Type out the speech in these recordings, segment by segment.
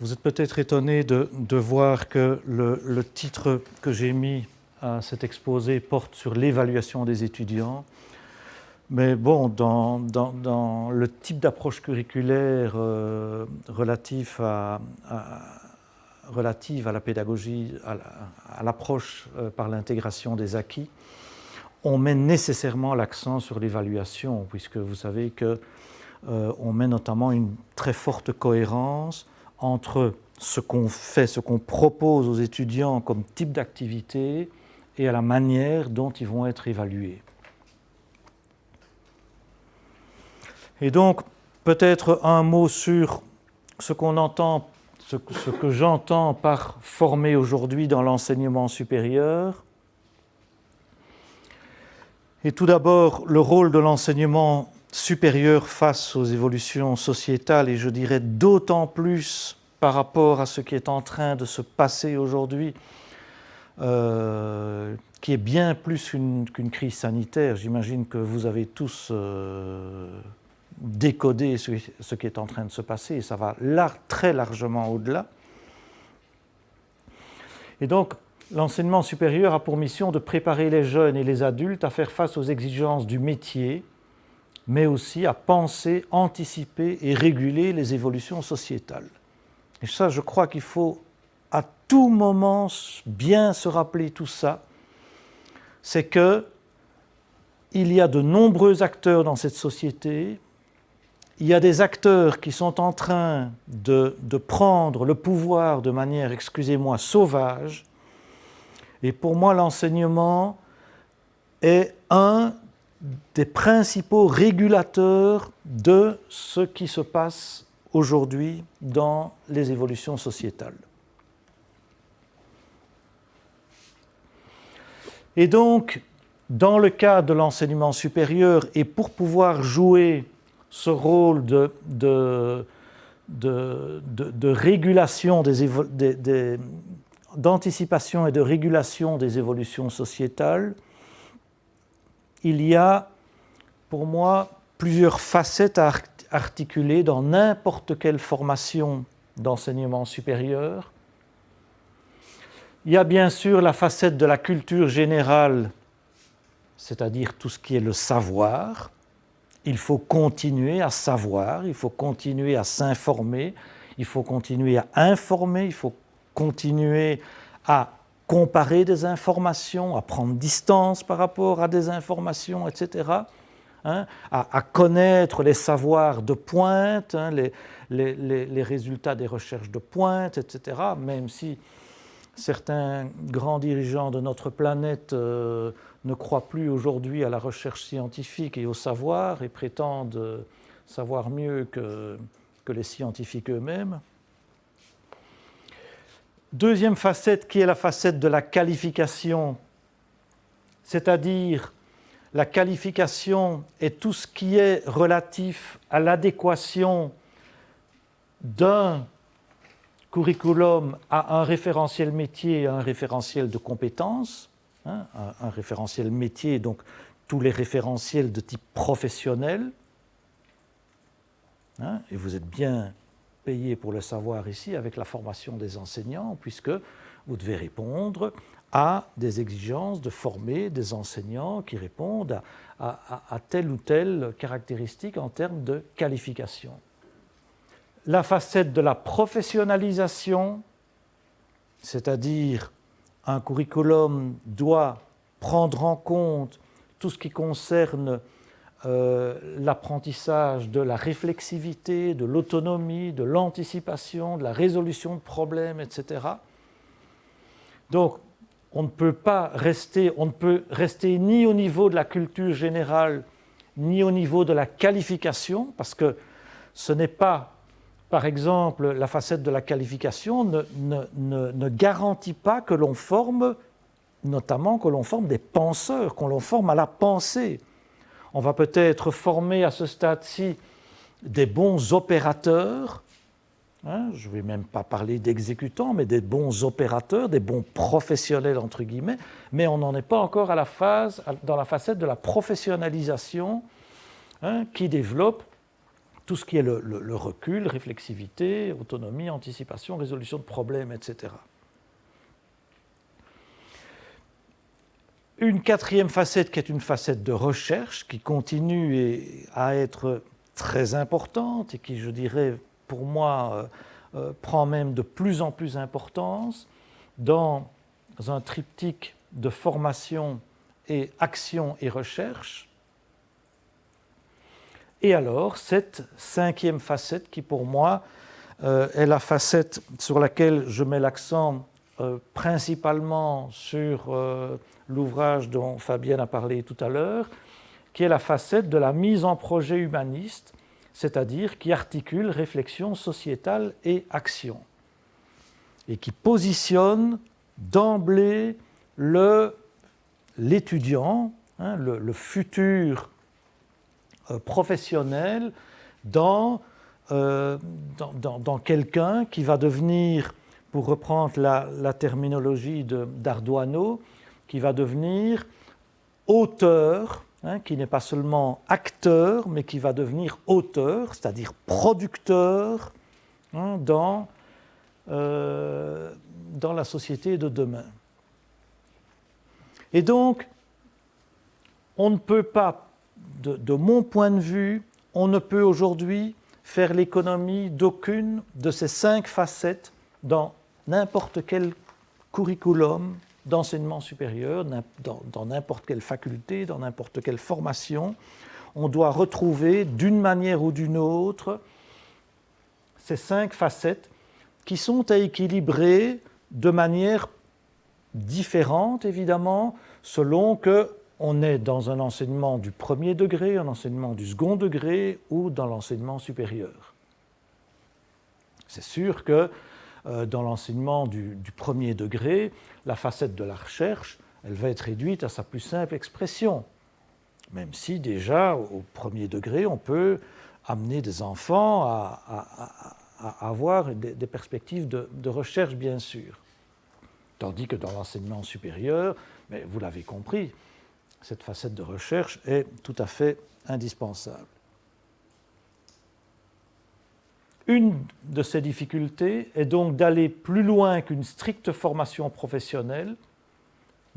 Vous êtes peut-être étonné de voir que le titre que j'ai mis à cet exposé porte sur l'évaluation des étudiants. Mais bon, dans le type d'approche curriculaire relative à la pédagogie, à l'approche par l'intégration des acquis, on met nécessairement l'accent sur l'évaluation, puisque vous savez qu'on met notamment une très forte cohérence entre ce qu'on fait, ce qu'on propose aux étudiants comme type d'activité et à la manière dont ils vont être évalués. Et donc, peut-être un mot sur ce qu'on entend, ce que j'entends par former aujourd'hui dans l'enseignement supérieur. Et tout d'abord, le rôle de l'enseignement supérieur face aux évolutions sociétales, et je dirais d'autant plus par rapport à ce qui est en train de se passer aujourd'hui, qui est bien plus qu'une crise sanitaire. J'imagine que vous avez tous décodé ce qui est en train de se passer, et ça va très largement au-delà. Et donc, l'enseignement supérieur a pour mission de préparer les jeunes et les adultes à faire face aux exigences du métier, mais aussi à penser, anticiper et réguler les évolutions sociétales. Et ça, je crois qu'il faut à tout moment bien se rappeler tout ça. C'est qu'il y a de nombreux acteurs dans cette société. Il y a des acteurs qui sont en train de prendre le pouvoir de manière, excusez-moi, sauvage. Et pour moi, l'enseignement est un des principaux régulateurs de ce qui se passe aujourd'hui dans les évolutions sociétales. Et donc, dans le cadre de l'enseignement supérieur, et pour pouvoir jouer ce rôle de régulation d'anticipation et de régulation des évolutions sociétales, il y a, pour moi, plusieurs facettes à articuler dans n'importe quelle formation d'enseignement supérieur. Il y a bien sûr la facette de la culture générale, c'est-à-dire tout ce qui est le savoir. Il faut continuer à savoir, il faut continuer à s'informer, il faut continuer à informer, il faut continuer à comparer des informations, à prendre distance par rapport à des informations, etc. À connaître les savoirs de pointe, les résultats des recherches de pointe, etc. Même si certains grands dirigeants de notre planète ne croient plus aujourd'hui à la recherche scientifique et au savoir et prétendent savoir mieux que les scientifiques eux-mêmes. Deuxième facette qui est la facette de la qualification, c'est-à-dire la qualification est tout ce qui est relatif à l'adéquation d'un curriculum à un référentiel métier et à un référentiel de compétences. Un référentiel métier, donc tous les référentiels de type professionnel. Et vous êtes bien payé pour le savoir ici avec la formation des enseignants, puisque vous devez répondre à des exigences de former des enseignants qui répondent à telle ou telle caractéristique en termes de qualification. La facette de la professionnalisation, c'est-à-dire un curriculum doit prendre en compte tout ce qui concerne l'apprentissage de la réflexivité, de l'autonomie, de l'anticipation, de la résolution de problèmes, etc. Donc, on ne peut rester ni au niveau de la culture générale, ni au niveau de la qualification, parce que ce n'est pas, par exemple, la facette de la qualification ne garantit pas que l'on forme, notamment que l'on forme des penseurs, qu'on l'on forme à la pensée. On va peut-être former à ce stade-ci des bons opérateurs, je ne vais même pas parler d'exécutants, mais des bons opérateurs, des bons professionnels, entre guillemets, mais on n'en est pas encore dans la facette de la professionnalisation qui développe tout ce qui est le recul, réflexivité, autonomie, anticipation, résolution de problèmes, etc. Une quatrième facette qui est une facette de recherche, qui continue à être très importante et qui, je dirais, pour moi, prend même de plus en plus d'importance dans un triptyque de formation et action et recherche. Et alors, cette cinquième facette qui, pour moi, est la facette sur laquelle je mets l'accent principalement sur l'ouvrage dont Fabienne a parlé tout à l'heure, qui est la facette de la mise en projet humaniste, c'est-à-dire qui articule réflexion sociétale et action, et qui positionne d'emblée l'étudiant, le futur professionnel, dans quelqu'un qui va devenir, pour reprendre la terminologie d'Arduano, qui va devenir auteur, qui n'est pas seulement acteur, mais qui va devenir auteur, c'est-à-dire producteur dans la société de demain. Et donc, on ne peut pas, de mon point de vue, on ne peut aujourd'hui faire l'économie d'aucune de ces 5 facettes dans n'importe quel curriculum d'enseignement supérieur, dans n'importe quelle faculté, dans n'importe quelle formation. On doit retrouver d'une manière ou d'une autre ces 5 facettes qui sont à équilibrer de manière différente, évidemment, selon qu'on est dans un enseignement du premier degré, un enseignement du second degré ou dans l'enseignement supérieur. C'est sûr que dans l'enseignement du premier degré, la facette de la recherche, elle va être réduite à sa plus simple expression, même si déjà au premier degré, on peut amener des enfants à avoir des perspectives de recherche, bien sûr. Tandis que dans l'enseignement supérieur, mais vous l'avez compris, cette facette de recherche est tout à fait indispensable. Une de ces difficultés est donc d'aller plus loin qu'une stricte formation professionnelle,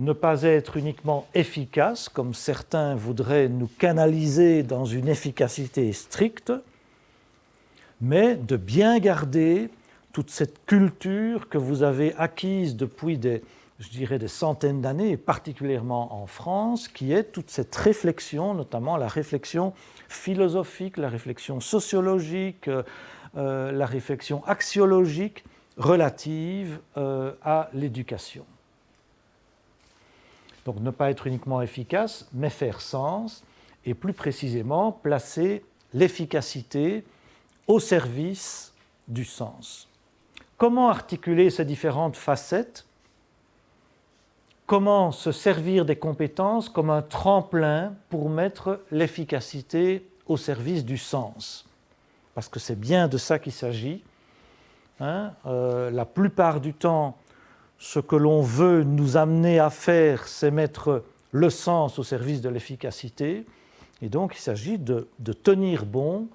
ne pas être uniquement efficace, comme certains voudraient nous canaliser dans une efficacité stricte, mais de bien garder toute cette culture que vous avez acquise depuis des centaines d'années, et particulièrement en France, qui est toute cette réflexion, notamment la réflexion philosophique, la réflexion sociologique, la réflexion axiologique relative à l'éducation. Donc ne pas être uniquement efficace, mais faire sens, et plus précisément placer l'efficacité au service du sens. Comment articuler ces différentes facettes ? Comment se servir des compétences comme un tremplin pour mettre l'efficacité au service du sens ? Parce que c'est bien de ça qu'il s'agit. La plupart du temps, ce que l'on veut nous amener à faire, c'est mettre le sens au service de l'efficacité. Et donc, il s'agit de tenir bon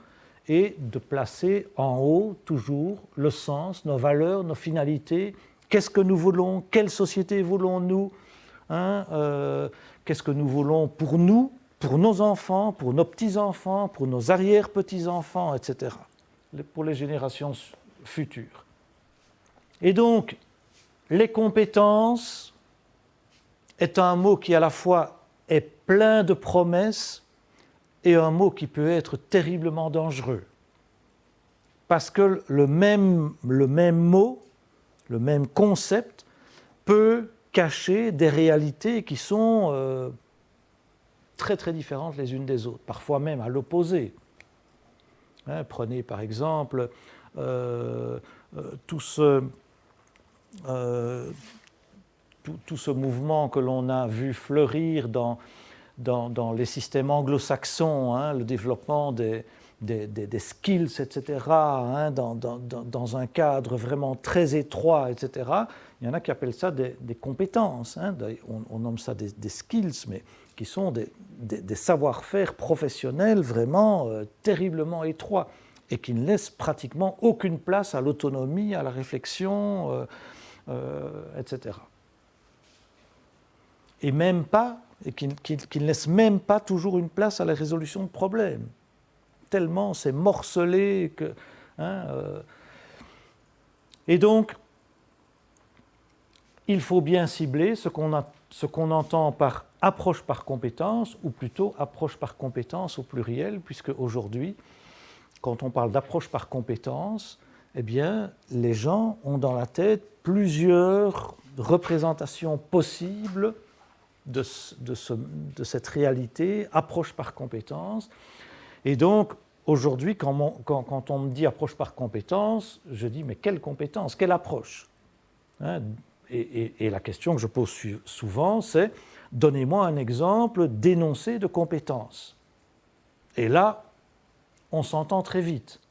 et de placer en haut toujours le sens, nos valeurs, nos finalités. Qu'est-ce que nous voulons ? Quelle société voulons-nous ? Qu'est-ce que nous voulons pour nous ? Pour nos enfants, pour nos petits-enfants, pour nos arrière-petits-enfants, etc., pour les générations futures. Et donc, les compétences est un mot qui à la fois est plein de promesses et un mot qui peut être terriblement dangereux. Parce que le même mot, le même concept, peut cacher des réalités qui sont très très différentes les unes des autres, parfois même à l'opposé. Prenez par exemple tout ce mouvement que l'on a vu fleurir dans les systèmes anglo-saxons, le développement des skills, etc., dans un cadre vraiment très étroit, etc. Il y en a qui appellent ça des compétences, hein. On nomme ça des skills, mais qui sont des savoir-faire professionnels vraiment terriblement étroits et qui ne laissent pratiquement aucune place à l'autonomie, à la réflexion, etc. Et même pas, et qui ne laissent même pas toujours une place à la résolution de problèmes. Tellement c'est morcelé que... Hein, Et donc, il faut bien cibler ce qu'on entend par approche par compétence, ou plutôt approche par compétence au pluriel, puisque aujourd'hui, quand on parle d'approche par compétence, eh bien, les gens ont dans la tête plusieurs représentations possibles de cette réalité, approche par compétence. Et donc, aujourd'hui, quand on me dit approche par compétence, je dis, mais quelle compétence, quelle approche, hein? Et la question que je pose souvent, c'est, donnez-moi un exemple d'énoncé de compétence. Et là, on s'entend très vite.